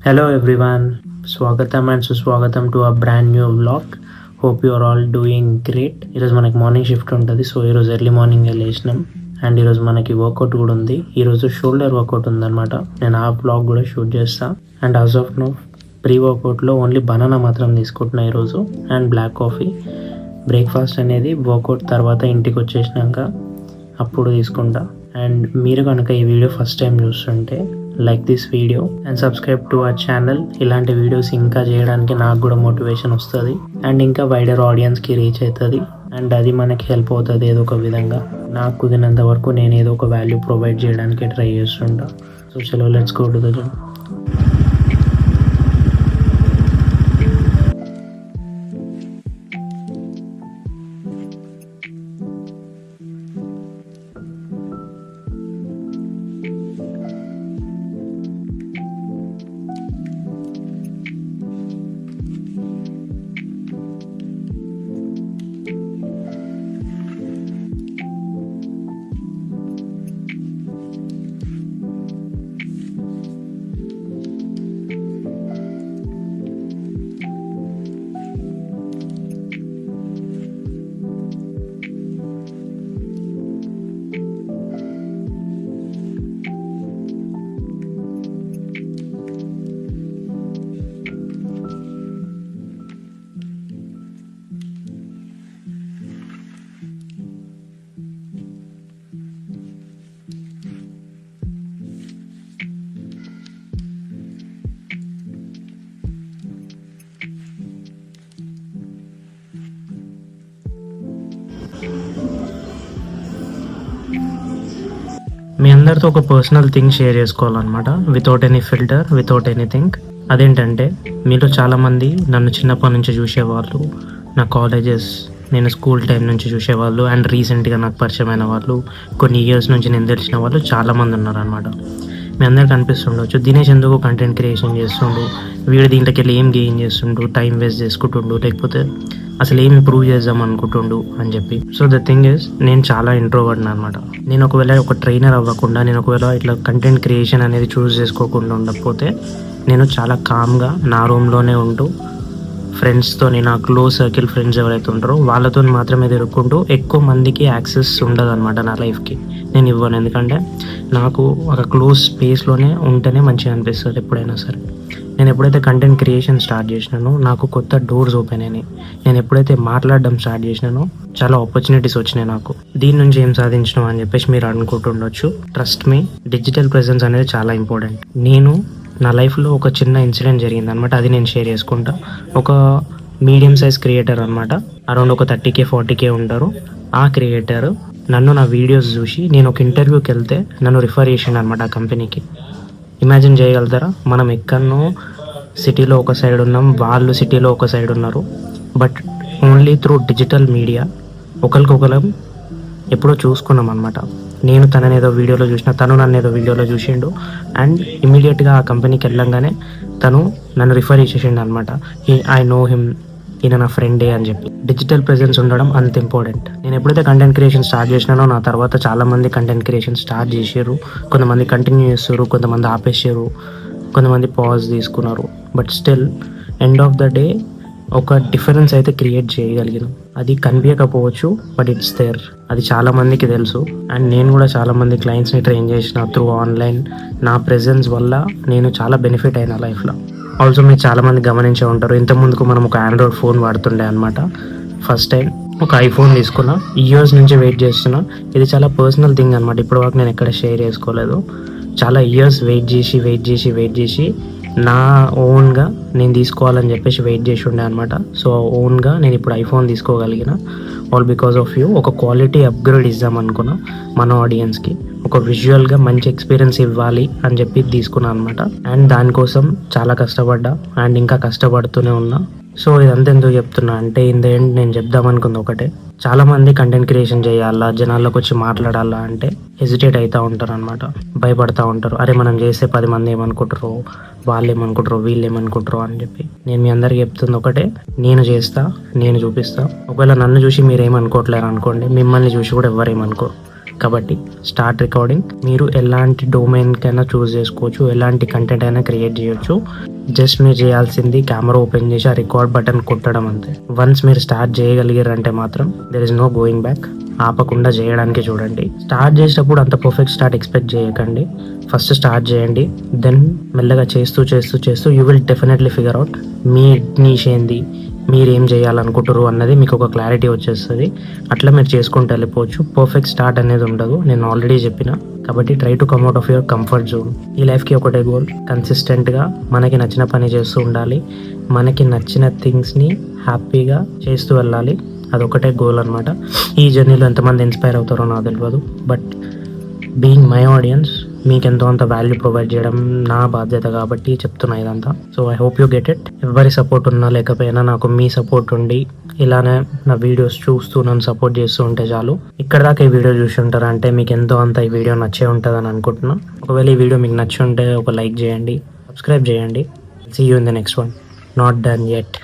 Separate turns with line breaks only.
Hello everyone, Swagatam and Suswagatam to a brand new vlog. Hope you are all doing great. ఈరోజు మనకి morning shift ఉంటుంది. So ఈరోజు early morning లేచినాం and ఈరోజు మనకి work out కూడా ఉంది. ఈరోజు షోల్డర్ వర్కౌట్ ఉందన్నమాట. నేను ఆ బ్లాగ్ కూడా షూట్ చేస్తా. And as of now pre వర్కౌట్లో ఓన్లీ బనానా మాత్రం తీసుకుంటున్నా ఈరోజు అండ్ బ్లాక్ కాఫీ. బ్రేక్ఫాస్ట్ అనేది వర్కౌట్ తర్వాత ఇంటికి వచ్చేసినాక అప్పుడు తీసుకుంటా. అండ్ మీరు కనుక ఈ వీడియో ఫస్ట్ టైం చూస్తుంటే like this video and subscribe to our channel. ఇలాంటి వీడియోస్ ఇంకా చేయడానికి నాకు కూడా మోటివేషన్ వస్తుంది అండ్ ఇంకా వైడర్ ఆడియన్స్కి రీచ్ అవుతుంది అండ్ అది మనకి హెల్ప్ అవుతుంది ఏదో ఒక విధంగా. నాకు కుదిరినంత వరకు నేను ఏదో ఒక వాల్యూ ప్రొవైడ్ చేయడానికి ట్రై చేస్తుంటా. సో చలో let's go to the gym. మీ అందరితో ఒక పర్సనల్ థింగ్ షేర్ చేసుకోవాలన్నమాట, without any filter, without anything. అదేంటంటే మీలో చాలామంది నన్ను చిన్నప్పటి నుంచి చూసేవాళ్ళు, నా కాలేజెస్, నేను స్కూల్ టైం నుంచి చూసేవాళ్ళు అండ్ రీసెంట్గా నాకు పరిచయమైన వాళ్ళు, కొన్ని ఇయర్స్ నుంచి నేను తెలిసిన వాళ్ళు చాలామంది ఉన్నారనమాట. మీ అందరికి అనిపిస్తుండొచ్చు, దినేష్ ఎందుకు కంటెంట్ క్రియేషన్ చేస్తుండు, వీడు దీంట్లోకి వెళ్ళి ఏం గెయిన్ చేస్తుండు, టైం వేస్ట్ చేసుకుంటుండు, లేకపోతే అసలు ఏం ఇంప్రూవ్ చేద్దాం అనుకుంటుండు అని చెప్పి. సో ద థింగ్ ఇస్, నేను చాలా ఇంట్రోవర్ట్ని అనమాట. నేను ఒకవేళ ఒక ట్రైనర్ అవ్వకుండా, నేను ఒకవేళ ఇట్లా కంటెంట్ క్రియేషన్ అనేది చూస్ చేసుకోకుండా ఉండకపోతే నేను చాలా కామ్గా నా రూమ్లోనే ఉంటూ ఫ్రెండ్స్తో, నా క్లోజ్ సర్కిల్ ఫ్రెండ్స్ ఎవరైతే ఉంటారో వాళ్ళతో మాత్రమే తిరుగుకుంటూ, ఎక్కువ మందికి యాక్సెస్ ఉండదు అనమాట నా లైఫ్కి. నేను ఇవ్వను, ఎందుకంటే నాకు ఒక క్లోజ్ స్పేస్లోనే ఉంటేనే మంచిగా అనిపిస్తుంది ఎప్పుడైనా సరే. నేను ఎప్పుడైతే కంటెంట్ క్రియేషన్ స్టార్ట్ చేసినానో నాకు కొత్త డోర్స్ ఓపెన్ అయినాయి. నేను ఎప్పుడైతే మాట్లాడడం స్టార్ట్ చేసినానో చాలా ఆపర్చునిటీస్ వచ్చినాయి నాకు. దీని నుంచి ఏం సాధించినావు అని చెప్పేసి మీరు అనుకుంటుండొచ్చు. ట్రస్ట్ మీ, డిజిటల్ ప్రెజెన్స్ అనేది చాలా ఇంపార్టెంట్. నేను నా లైఫ్లో ఒక చిన్న ఇన్సిడెంట్ జరిగింది అనమాట, అది నేను షేర్ చేసుకుంటా. ఒక మీడియం సైజ్ క్రియేటర్ అనమాట, అరౌండ్ ఒక 30K 40K ఉంటారు. ఆ క్రియేటర్ నన్ను నా వీడియోస్ చూసి, నేను ఒక ఇంటర్వ్యూకి వెళ్తే నన్ను రిఫర్ చేసిండు అనమాట ఆ కంపెనీకి. ఇమాజిన్ చేయగలుగుతారా, మనం ఎక్కడనో సిటీలో ఒక సైడ్ ఉన్నాం, వాళ్ళు సిటీలో ఒక సైడ్ ఉన్నారు, but only through digital media ఒకరికొకరం ఎప్పుడో చూసుకున్నాం అనమాట. నేను తనని ఏదో వీడియోలో చూసిన, తను నన్ను ఏదో వీడియోలో చూసిండు అండ్ ఇమీడియట్గా ఆ కంపెనీకి వెళ్ళంగానే తను నన్ను రిఫర్ చేసేసిండు అనమాట. ఐ నో హిమ్, ఈయన నా ఫ్రెండే అని చెప్పి. డిజిటల్ ప్రెజెన్స్ ఉండడం అంత ఇంపార్టెంట్. నేను ఎప్పుడైతే కంటెంట్ క్రియేషన్ స్టార్ట్ చేసినానో నా తర్వాత చాలామంది కంటెంట్ క్రియేషన్ స్టార్ట్ చేసారు. కొంతమంది కంటిన్యూ చేస్తారు, కొంతమంది ఆపేసారు, కొంతమంది పాజ్ తీసుకున్నారు. But still end of the day ఒక డిఫరెన్స్ అయితే క్రియేట్ చేయగలిగినాం. అది కనిపించకపోవచ్చు, బట్ ఇట్స్ దేర్. అది చాలామందికి తెలుసు. అండ్ నేను కూడా చాలామంది క్లయింట్స్ని ట్రైన్ చేసిన త్రూ ఆన్లైన్. నా ప్రెజెన్స్ వల్ల నేను చాలా బెనిఫిట్ అయినా లైఫ్లో. ఆల్సో మీరు చాలామంది గమనించే ఉంటారు, ఇంతకుముందుకు మనం ఒక ఆండ్రాయిడ్ ఫోన్ వాడుతుండే అనమాట. ఫస్ట్ టైం ఒక ఐఫోన్ తీసుకున్నా, ఇయర్స్ నుంచి వెయిట్ చేస్తున్నా. ఇది చాలా పర్సనల్ థింగ్ అనమాట, ఇప్పటి వరకు నేను ఎక్కడ షేర్ చేసుకోలేదు. చాలా ఇయర్స్ వెయిట్ చేసి నా ఓన్గా నేను తీసుకోవాలని చెప్పేసి వెయిట్ చేసి ఉండే అనమాట. సో ఓన్గా నేను ఇప్పుడు ఐఫోన్ తీసుకోగలిగిన, ఆల్ బికాస్ ఆఫ్ యూ. ఒక క్వాలిటీ అప్గ్రేడ్ ఇద్దాం అనుకున్నా మన ఆడియన్స్కి, ఒక విజువల్గా మంచి ఎక్స్పీరియన్స్ ఇవ్వాలి అని చెప్పి తీసుకున్నాను అనమాట. అండ్ దానికోసం చాలా కష్టపడ్డా అండ్ ఇంకా కష్టపడుతూనే ఉన్నా. సో ఇదంతా ఎందుకు చెప్తున్నా అంటే, ఇన్ ద ఎండ్ నేను చెప్దాం అనుకుంది ఒకటే. చాలామంది కంటెంట్ క్రియేషన్ చేయాలా, జనాల్లోకి వచ్చి మాట్లాడాలా అంటే హెజిటేట్ అవుతూ ఉంటారు అనమాట, భయపడతా ఉంటారు. అరే మనం చేస్తే 10 మంది ఏమనుకుంటారో, వాళ్ళు ఏమనుకుంటారో, వీళ్ళు ఏమనుకుంటారో అని చెప్పి. నేను మీ అందరికీ చెప్తుంది ఒకటే, నేను చేస్తా, నేను చూపిస్తా. ఒకవేళ నన్ను చూసి మీరు ఏమనుకోవట్లేరు అనుకోండి, మిమ్మల్ని చూసి కూడా ఎవరేమనుకోరు. కాబట్టి స్టార్ట్ రికార్డింగ్. మీరు ఎలాంటి డొమైన్కైనా చూస్ చేసుకోవచ్చు, ఎలాంటి కంటెంట్ అయినా క్రియేట్ చేయొచ్చు. జస్ట్ మీరు చేయాల్సింది కెమెరా ఓపెన్ చేసి ఆ రికార్డ్ బటన్ కొట్టడం అంతే. వన్స్ మీరు స్టార్ట్ చేయగలిగారంటే మాత్రం there is no going back. ఆపకుండా చేయడానికి చూడండి. స్టార్ట్ చేసేటప్పుడు అంత పర్ఫెక్ట్ స్టార్ట్ ఎక్స్పెక్ట్ చేయకండి. ఫస్ట్ స్టార్ట్ చేయండి, దెన్ మెల్లగా చేస్తూ చేస్తూ చేస్తూ you will definitely figure out మీ నీష్ ఏంది, మీరు ఏం చేయాలనుకుంటారు అన్నది మీకు ఒక క్లారిటీ వచ్చేస్తుంది. అట్లా మీరు చేసుకుంటూ వెళ్ళిపోవచ్చు. పర్ఫెక్ట్ స్టార్ట్ అనేది ఉండదు, నేను ఆల్రెడీ చెప్పిన. కాబట్టి try to come out of your comfort zone. ఈ లైఫ్కి ఒకటే గోల్, కన్సిస్టెంట్గా మనకి నచ్చిన పని చేస్తూ ఉండాలి, మనకి నచ్చిన థింగ్స్ని హ్యాపీగా చేస్తూ వెళ్ళాలి. అదొకటే గోల్ అనమాట. ఈ జర్నీలో ఎంతమంది ఇన్స్పైర్ అవుతారో నాకు తెలియదు, బట్ బీయింగ్ మై ఆడియన్స్ మీకు ఎంతో అంత వాల్యూ ప్రొవైడ్ చేయడం నా బాధ్యత కాబట్టి చెప్తున్నా ఇదంతా. So I hope you get it. ఎవరి సపోర్ట్ ఉన్నా లేకపోయినా నాకు మీ సపోర్ట్ ఉండి ఇలానే నా వీడియోస్ చూస్తూ నన్ను సపోర్ట్ చేస్తూ ఉంటే చాలు. ఇక్కడ దాకా ఈ వీడియో చూసి ఉంటారా అంటే మీకు ఎంతో అంత ఈ వీడియో నచ్చే ఉంటుందని అనుకుంటున్నా. ఒకవేళ ఈ వీడియో మీకు నచ్చి ఉంటే ఒక లైక్ చేయండి, సబ్స్క్రైబ్ చేయండి. See you in the next one. Not done yet.